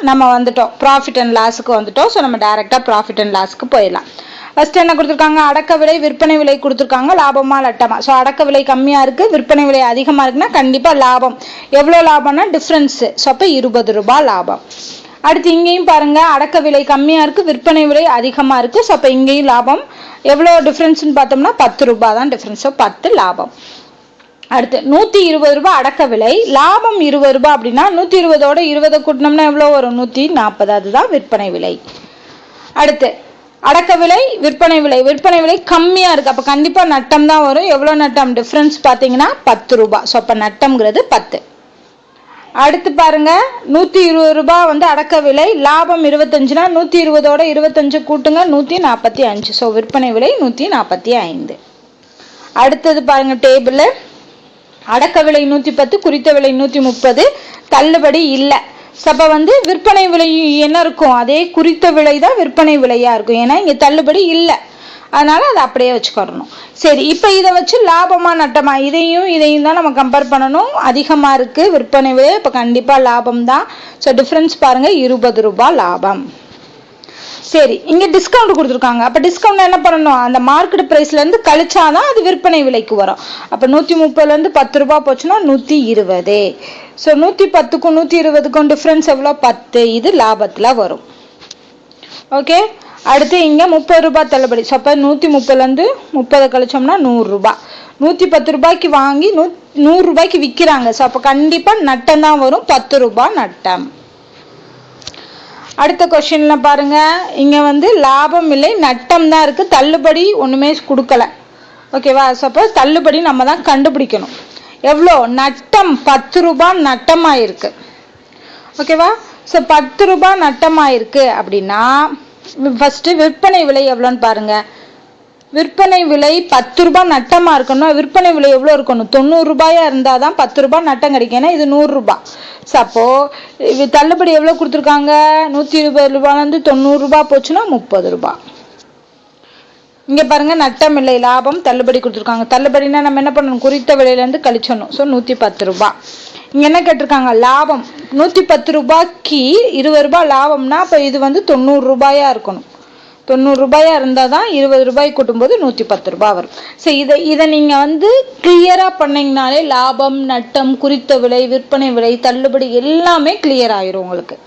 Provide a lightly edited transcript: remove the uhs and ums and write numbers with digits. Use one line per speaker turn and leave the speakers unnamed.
நம்ம வந்துட்டோம் profit and லாஸுக்கு வந்துட்டோம். ஸோ நம்ம டைரெக்டாக ப்ராஃபிட் அண்ட் லாஸுக்கு போயிடலாம். ஃபர்ஸ்ட் என்ன கொடுத்துருக்காங்க, அடக்க விலை விற்பனை விலை கொடுத்துருக்காங்க, லாபமா லட்டமா. ஸோ அடக்க விலை கம்மியாக இருக்குது, விற்பனை விலை அதிகமாக இருக்குன்னா கண்டிப்பாக லாபம். எவ்வளோ லாபம்னா டிஃப்ரென்ஸு. ஸோ அப்போ 20 ரூபாய் லாபம். அடுத்து இங்கேயும் பாருங்க, அடக்க விலை கம்மியாக இருக்குது, விற்பனை விலை அதிகமாக இருக்குது. ஸோ அப்போ இங்கேயும் லாபம். எவ்வளோ டிஃப்ரென்ஸ்னு பார்த்தோம்னா 10 ரூபாய் தான் டிஃப்ரென்ஸ். ஸோ 10 லாபம். அடுத்து 120 ரூபாய் அடக்க விலை, லாபம் 20 ரூபாய் அப்படின்னா 120ஓட 20 கூட்டினோம்னா எவ்வளோ வரும், 140. அதுதான் விற்பனை விலை. அடுத்து அடக்க விலை விற்பனை விலை, விற்பனை விலை கம்மியாக இருக்குது, அப்போ கண்டிப்பாக நட்டம் தான் வரும். எவ்வளோ நட்டம் டிஃப்ரென்ஸ் பார்த்தீங்கன்னா 10 ரூபாய். ஸோ அப்போ நட்டம்ங்கிறது 10. அடுத்து பாருங்க, 120 ரூபாய் வந்து அடக்க விலை, லாபம் 25னா 120ஓட 25 கூட்டுங்க 145. ஸோ விற்பனை விலை 145. அடுத்தது பாருங்க டேபிள், அடக்க விலை 110, குறித்த விலை 130, தள்ளுபடி இல்லை. அப்போ வந்து விற்பனை விலை என்ன இருக்கும், அதே குறித்த விலை தான் விற்பனை விலையா இருக்கும். ஏன்னா இங்கே தள்ளுபடி இல்லை, அதனால அதை அப்படியே வச்சுக்கிறணும். சரி, இப்போ இதை வச்சு லாபமா நட்டமா, இதையும் தான் நம்ம கம்பேர் பண்ணணும். அதிகமாக இருக்கு விற்பனை விலை, இப்போ கண்டிப்பாக லாபம் தான். ஸோ டிஃப்ரென்ஸ் பாருங்க 20 ரூபாய் லாபம். சரி, இங்க டிஸ்கவுண்ட் கொடுத்துருக்காங்க. அப்ப டிஸ்கவுண்ட் என்ன பண்ணணும், அந்த மார்க்கெட் பிரைஸ்ல இருந்து கழிச்சாதான் அது விற்பனை விலைக்கு வரும். அப்ப 130ல இருந்து 10 ரூபாய் போச்சுன்னா 120. ஸோ 110க்கும் 120க்கும் டிஃபரன்ஸ் எவ்வளோ, 10. இது லாபத்துல வரும். ஓகே. அடுத்து இங்க 30 ரூபாய் தள்ளுபடி. ஸோ அப்ப 130ல இருந்து 30 கழிச்சோம்னா 100 ரூபாய். 110 ரூபாய்க்கு வாங்கி 100 ரூபாய்க்கு விற்கிறாங்க. ஸோ அப்ப கண்டிப்பா நட்டம் தான் வரும், 10 ரூபாய் நட்டம். அடுத்த கொஸ்டின்ல பாருங்க, இங்க வந்து லாபம் இல்லை நட்டம் தான் இருக்கு, தள்ளுபடி ஒண்ணுமே கொடுக்கல. ஓகேவா. சப்போஸ் தள்ளுபடி நம்ம தான் கண்டுபிடிக்கணும். எவ்வளோ நட்டம், 10 ரூபாய் நட்டமாயிருக்கு. ஓகேவா. ஸோ 10 ரூபாய் நட்டமாயிருக்கு அப்படின்னா ஃபர்ஸ்ட் விற்பனை விலை எவ்வளோன்னு பாருங்க. விற்பனை விலை 10 ரூபாய் நட்டமா இருக்கணும், விற்பனை விலை எவ்வளோ இருக்கணும், 90 ரூபாயா இருந்தாதான் 10 ரூபாய் நட்டம் கிடைக்கும். ஏன்னா இது 100 ரூபாய். அப்போ தள்ளுபடி எவ்வளவு கொடுத்துருக்காங்க, 120 ரூபாய்ல இருந்து 90 ரூபாய் போச்சுன்னா 30 ரூபாய். இங்க பாருங்க நட்டம் இல்லை, லாபம், தள்ளுபடி கொடுத்துருக்காங்க. தள்ளுபடினா நம்ம என்ன பண்ணணும், குறித்த விலையில இருந்து கழிச்சணும். ஸோ 110 ரூபாய். இங்க என்ன கேட்டிருக்காங்க, லாபம் 110 ரூபாய்க்கு 20 ரூபாய் லாபம்னா அப்ப இது வந்து 90 ரூபாயா இருக்கணும். 90 ரூபாயா இருந்தால் தான் 20 ரூபாய் கூட்டும்போது 110 ரூபாய் வரும். ஸோ இதை நீங்கள் வந்து கிளியராக பண்ணிங்கனாலே லாபம் நட்டம் குறித்த விலை விற்பனை விலை தள்ளுபடி எல்லாமே கிளியர் ஆயிரும் உங்களுக்கு.